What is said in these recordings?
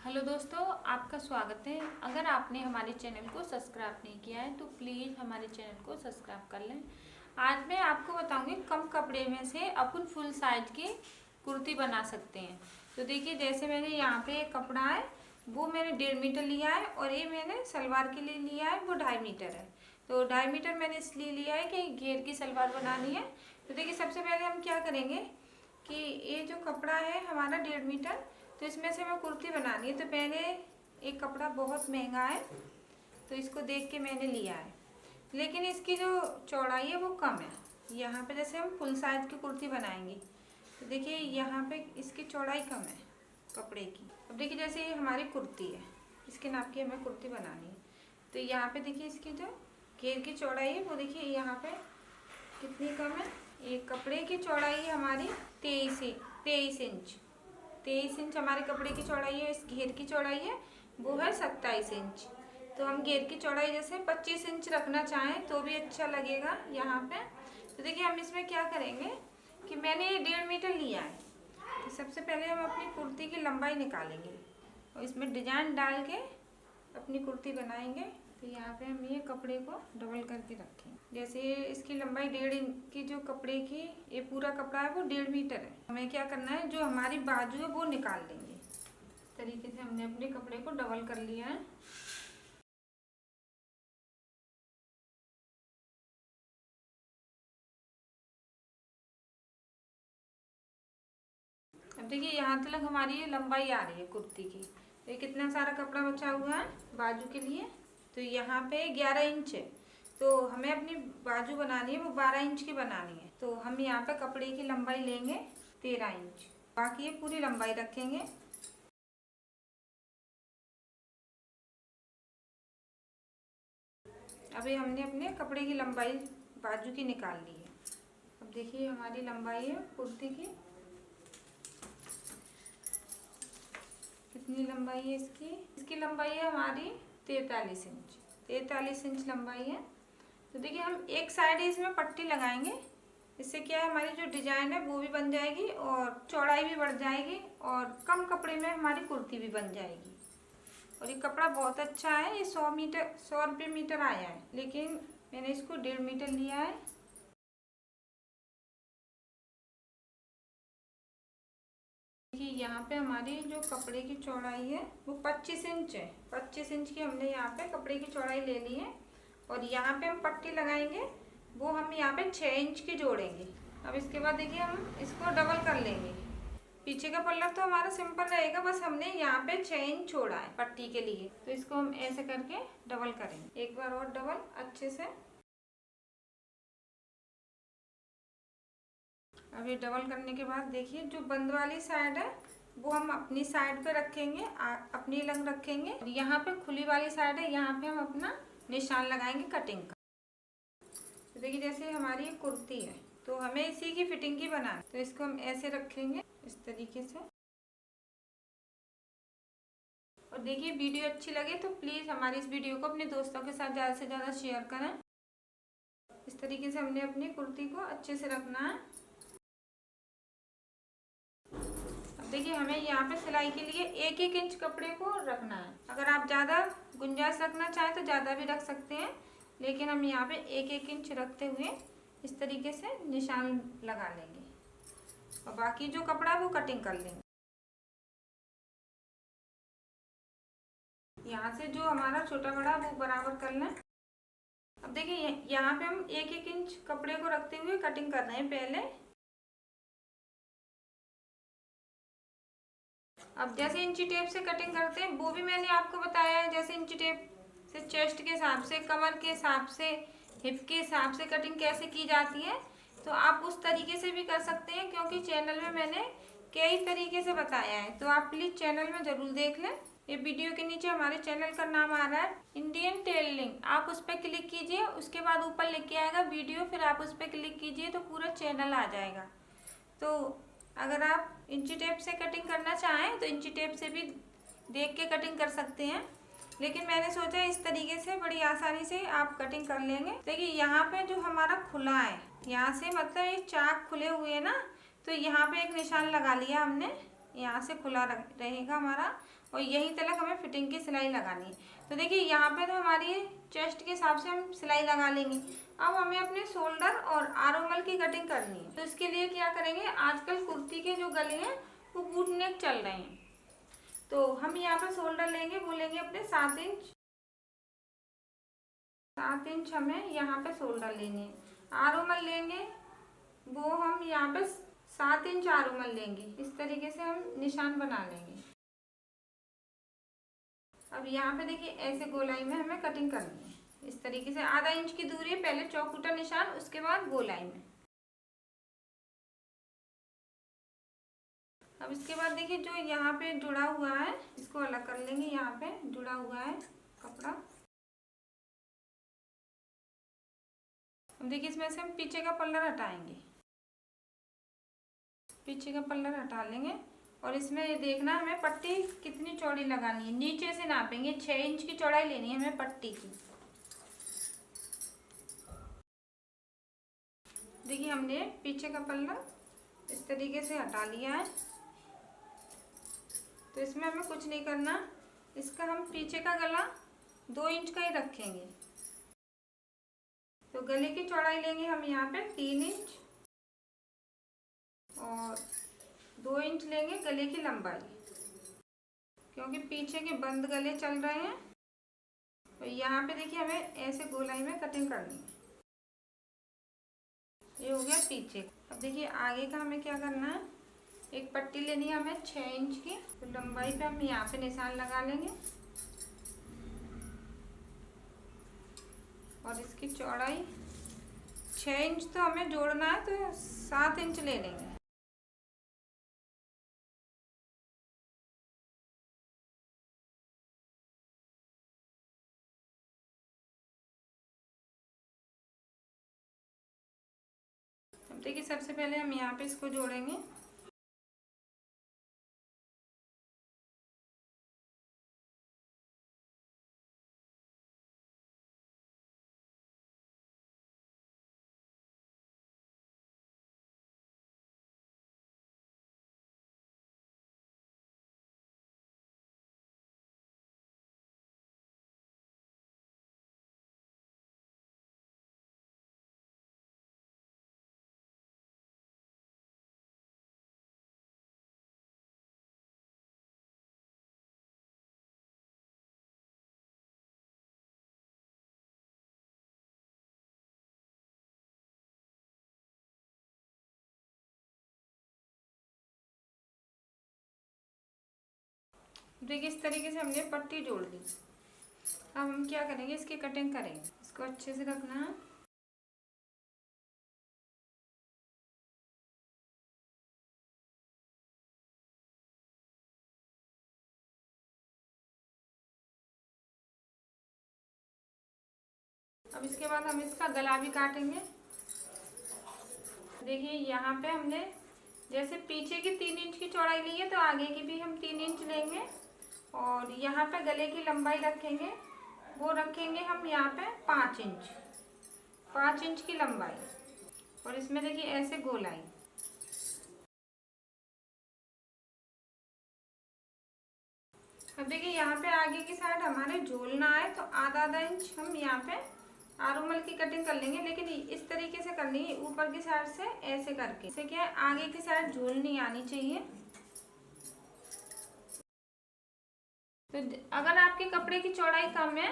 Hello दोस्तों, आपका स्वागत है। अगर आपने हमारे चैनल को सब्सक्राइब नहीं किया है तो प्लीज़ हमारे चैनल को सब्सक्राइब कर लें। आज मैं आपको बताऊंगी कम कपड़े में से अपन फुल साइज की कुर्ती बना सकते हैं। तो देखिए, जैसे मैंने यहाँ पे एक कपड़ा है वो मैंने 1.5 मीटर लिया है और ये मैंने सलवार के लिए लिया है वो 2.5 मीटर है। तो 2.5 मीटर मैंने इसलिए लिया है कि घेर की सलवार बनानी है। तो देखिए, सबसे पहले हम क्या करेंगे कि ये जो कपड़ा है हमारा 1.5 मीटर, तो इसमें से हमें कुर्ती बनानी है। तो पहले एक कपड़ा बहुत महंगा है तो इसको देख के मैंने लिया है, लेकिन इसकी जो चौड़ाई है वो कम है। यहाँ पे जैसे हम फुल साइज की कुर्ती बनाएंगे तो देखिए यहाँ पे इसकी चौड़ाई कम है कपड़े की। अब देखिए, जैसे ये हमारी कुर्ती है, इसके नाप की हमें कुर्ती बनानी है। तो यहाँ पे देखिए इसकी जो घेर की चौड़ाई है वो देखिए यहाँ पे कितनी कम है। एक कपड़े की चौड़ाई है हमारी 23 इंच। 23 इंच हमारे कपड़े की चौड़ाई है। इस घेर की चौड़ाई है वो है 27 इंच। तो हम घेर की चौड़ाई जैसे 25 इंच रखना चाहें तो भी अच्छा लगेगा यहाँ पे। तो देखिए, हम इसमें क्या करेंगे कि मैंने ये 1.5 मीटर लिया है। तो सबसे पहले हम अपनी कुर्ती की लंबाई निकालेंगे और इसमें डिजाइन डाल के अपनी कुर्ती बनाएंगे। तो यहाँ पे हम ये कपड़े को डबल करके रखेंगे। जैसे इसकी लंबाई 1.5 की, जो कपड़े की ये पूरा कपड़ा है वो 1.5 मीटर है। हमें क्या करना है, जो हमारी बाजू है वो निकाल देंगे। इस तरीके से हमने अपने कपड़े को डबल कर लिया है। अब देखिए, यहाँ तक हमारी ये लंबाई आ रही है कुर्ती की। ये कितना सारा कपड़ा बचा हुआ है बाजू के लिए। तो यहाँ पे 11 इंच है। तो हमें अपनी बाजू बनानी है वो 12 इंच की बनानी है। तो हम यहाँ पे कपड़े की लंबाई लेंगे 13 इंच, बाकी ये पूरी लंबाई रखेंगे। अभी हमने अपने कपड़े की लंबाई बाजू की निकाल ली है। अब देखिए हमारी लंबाई है कुर्ती की, कितनी लंबाई है इसकी लंबाई है हमारी 43 इंच। 43 इंच लंबाई है। तो देखिए, हम एक साइड इसमें पट्टी लगाएंगे। इससे क्या है, हमारी जो डिजाइन है वो भी बन जाएगी और चौड़ाई भी बढ़ जाएगी और कम कपड़े में हमारी कुर्ती भी बन जाएगी। और ये कपड़ा बहुत अच्छा है। ये 100 रुपये मीटर आया है, लेकिन मैंने इसको 1.5 मीटर लिया है। देखिए, यहाँ पे हमारी जो कपड़े की चौड़ाई है वो 25 इंच है। 25 इंच की हमने यहाँ पे कपड़े की चौड़ाई ले ली है। और यहाँ पे हम पट्टी लगाएंगे वो हम यहाँ पे 6 इंच की जोड़ेंगे। अब इसके बाद देखिए, हम इसको डबल कर लेंगे। पीछे का पल्ला तो हमारा सिंपल रहेगा, बस हमने यहाँ पे 6 इंच छोड़ा है पट्टी के लिए। तो इसको हम ऐसे करके डबल करेंगे, एक बार और डबल अच्छे से। अभी डबल करने के बाद देखिए, जो बंद वाली साइड है वो हम अपनी साइड पे रखेंगे, अपनी लंग रखेंगे। और यहाँ पे खुली वाली साइड है, यहाँ पे हम अपना निशान लगाएंगे कटिंग का। तो देखिए, जैसे हमारी कुर्ती है तो हमें इसी की फिटिंग की बनाना, तो इसको हम ऐसे रखेंगे इस तरीके से। और देखिए, वीडियो अच्छी लगे तो प्लीज़ हमारी इस वीडियो को अपने दोस्तों के साथ ज़्यादा से ज़्यादा शेयर करें। इस तरीके से हमने अपनी कुर्ती को अच्छे से रखना है। अब देखिए, हमें यहाँ पे सिलाई के लिए 1-1 इंच कपड़े को रखना है। अगर आप ज़्यादा गुंजाइश रखना चाहें तो ज़्यादा भी रख सकते हैं, लेकिन हम यहाँ पे 1-1 इंच रखते हुए इस तरीके से निशान लगा लेंगे और बाकी जो कपड़ा है वो कटिंग कर लेंगे। यहाँ से जो हमारा छोटा बड़ा वो बराबर कर लें। अब देखिए, यहाँ पे हम 1-1 इंच कपड़े को रखते हुए कटिंग कर रहे हैं पहले। अब जैसे इंची टेप से कटिंग करते हैं वो भी मैंने आपको बताया है। जैसे इंची टेप से चेस्ट के हिसाब से, कमर के हिसाब से, हिप के हिसाब से कटिंग कैसे की जाती है, तो आप उस तरीके से भी कर सकते हैं, क्योंकि चैनल में मैंने कई तरीके से बताया है। तो आप प्लीज़ चैनल में ज़रूर देख लें। ये वीडियो के नीचे हमारे चैनल का नाम आ रहा है इंडियन टेलरिंग, आप उस पर क्लिक कीजिए। उसके बाद ऊपर लिख के आएगा वीडियो, फिर आप उस पर क्लिक कीजिए तो पूरा चैनल आ जाएगा। तो अगर आप इंची टेप से कटिंग करना चाहें तो इंची टेप से भी देख के कटिंग कर सकते हैं, लेकिन मैंने सोचा इस तरीके से बड़ी आसानी से आप कटिंग कर लेंगे। देखिए, यहाँ पे जो हमारा खुला है, यहाँ से मतलब ये चाक खुले हुए हैं ना, तो यहाँ पे एक निशान लगा लिया हमने, यहाँ से खुला रहेगा हमारा। और यहीं तक हमें फिटिंग की सिलाई लगानी है। तो देखिए यहाँ पे तो हमारी चेस्ट के हिसाब से हम सिलाई लगा लेंगे। अब हमें अपने शोल्डर और आर्मोल की कटिंग करनी है। तो इसके लिए क्या करेंगे, आजकल कुर्ती के जो गले हैं वो बूट नेक चल रहे हैं। तो हम यहाँ पे शोल्डर लेंगे, वो लेंगे अपने 7 इंच। 7 इंच हमें यहाँ पे शोल्डर लेने हैं। आर्मोल लेंगे, वो हम यहाँ पे 7 इंच आर्मोल लेंगे। इस तरीके से हम निशान बना लेंगे। अब यहाँ पे देखिए ऐसे गोलाई में हमें कटिंग करनी है। इस तरीके से आधा इंच की दूरी है, पहले चौकुटा निशान, उसके बाद गोलाई में। अब इसके बाद देखिए जो यहाँ पे जुड़ा हुआ है इसको अलग कर लेंगे। यहाँ पे जुड़ा हुआ है कपड़ा। अब देखिए इसमें से हम पीछे का पल्ला हटाएंगे। पीछे का पल्ला हटा लेंगे और इसमें ये देखना हमें पट्टी कितनी चौड़ी लगानी है। नीचे से नापेंगे, 6 इंच की चौड़ाई लेनी है हमें पट्टी की। देखिए हमने पीछे का पल्ला इस तरीके से हटा लिया है। तो इसमें हमें कुछ नहीं करना, इसका हम पीछे का गला 2 इंच का ही रखेंगे। तो गले की चौड़ाई लेंगे हम यहाँ पे 3 इंच और 2 इंच लेंगे गले की लंबाई, क्योंकि पीछे के बंद गले चल रहे हैं। तो यहाँ पे देखिए हमें ऐसे गोलाई में कटिंग करनी है। ये हो गया पीछे। अब देखिए आगे का हमें क्या करना है, एक पट्टी लेनी है हमें 6 इंच की। तो लंबाई पे हम यहाँ पे निशान लगा लेंगे और इसकी चौड़ाई 6 इंच तो हमें जोड़ना है, तो 7 इंच ले लेंगे। अब देखिए सबसे पहले हम यहाँ पे इसको जोड़ेंगे। देखिए इस तरीके से हमने पट्टी जोड़ ली। अब हम क्या करेंगे, इसकी कटिंग करेंगे। इसको अच्छे से रखना है। अब इसके बाद हम इसका गला भी काटेंगे। देखिए यहाँ पे हमने जैसे पीछे की 3 इंच की चौड़ाई ली है, तो आगे की भी हम 3 इंच लेंगे और यहाँ पे गले की लंबाई रखेंगे, वो रखेंगे हम यहाँ पे 5 इंच। 5 इंच की लंबाई और इसमें देखिए ऐसे गोलाई। अब देखिए यहाँ पे आगे की साइड हमारे झोलना है, तो आधा आधा इंच हम यहाँ पे आर्मोल की कटिंग कर लेंगे। लेकिन इस तरीके से करनी है, ऊपर की साइड से ऐसे करके। इससे क्या है, आगे की साइड झोल नहीं आनी चाहिए। तो अगर आपके कपड़े की चौड़ाई कम है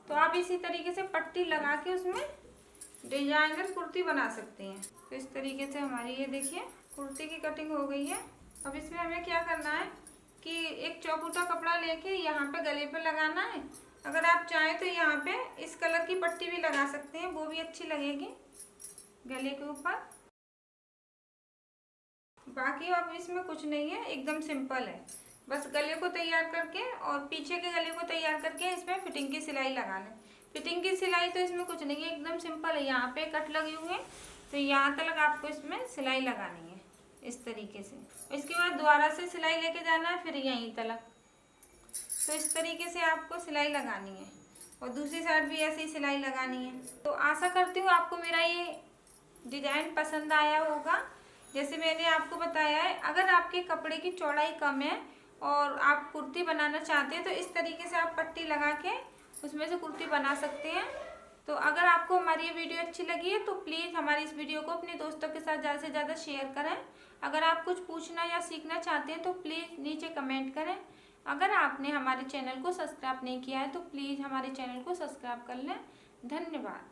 तो आप इसी तरीके से पट्टी लगा के उसमें डिजाइनर कुर्ती बना सकते हैं। तो इस तरीके से हमारी ये देखिए कुर्ती की कटिंग हो गई है। अब इसमें हमें क्या करना है कि एक चौकुटा कपड़ा लेके यहाँ पे गले पे लगाना है। अगर आप चाहें तो यहाँ पे इस कलर की पट्टी भी लगा सकते हैं, वो भी अच्छी लगेगी गले के ऊपर। बाकी अब इसमें कुछ नहीं है, एकदम सिंपल है। बस गले को तैयार करके और पीछे के गले को तैयार करके इसमें फिटिंग की सिलाई लगा लें। फिटिंग की सिलाई तो इसमें कुछ नहीं है, एकदम सिंपल है। यहाँ पे कट लगे हुए हैं, तो यहाँ तक आपको इसमें सिलाई लगानी है इस तरीके से। इसके बाद दोबारा से सिलाई लेके जाना है, फिर यहीं तक। तो इस तरीके से आपको सिलाई लगानी है और दूसरी साइड भी ऐसे ही सिलाई लगानी है। तो आशा करती हूँ आपको मेरा ये डिज़ाइन पसंद आया होगा। जैसे मैंने आपको बताया है, अगर आपके कपड़े की चौड़ाई कम है और आप कुर्ती बनाना चाहते हैं तो इस तरीके से आप पट्टी लगा के उसमें से कुर्ती बना सकते हैं। तो अगर आपको हमारी ये वीडियो अच्छी लगी है तो प्लीज़ हमारी इस वीडियो को अपने दोस्तों के साथ ज़्यादा से ज़्यादा शेयर करें। अगर आप कुछ पूछना या सीखना चाहते हैं तो प्लीज़ नीचे कमेंट करें। अगर आपने हमारे चैनल को सब्सक्राइब नहीं किया है तो प्लीज़ हमारे चैनल को सब्सक्राइब कर लें। धन्यवाद।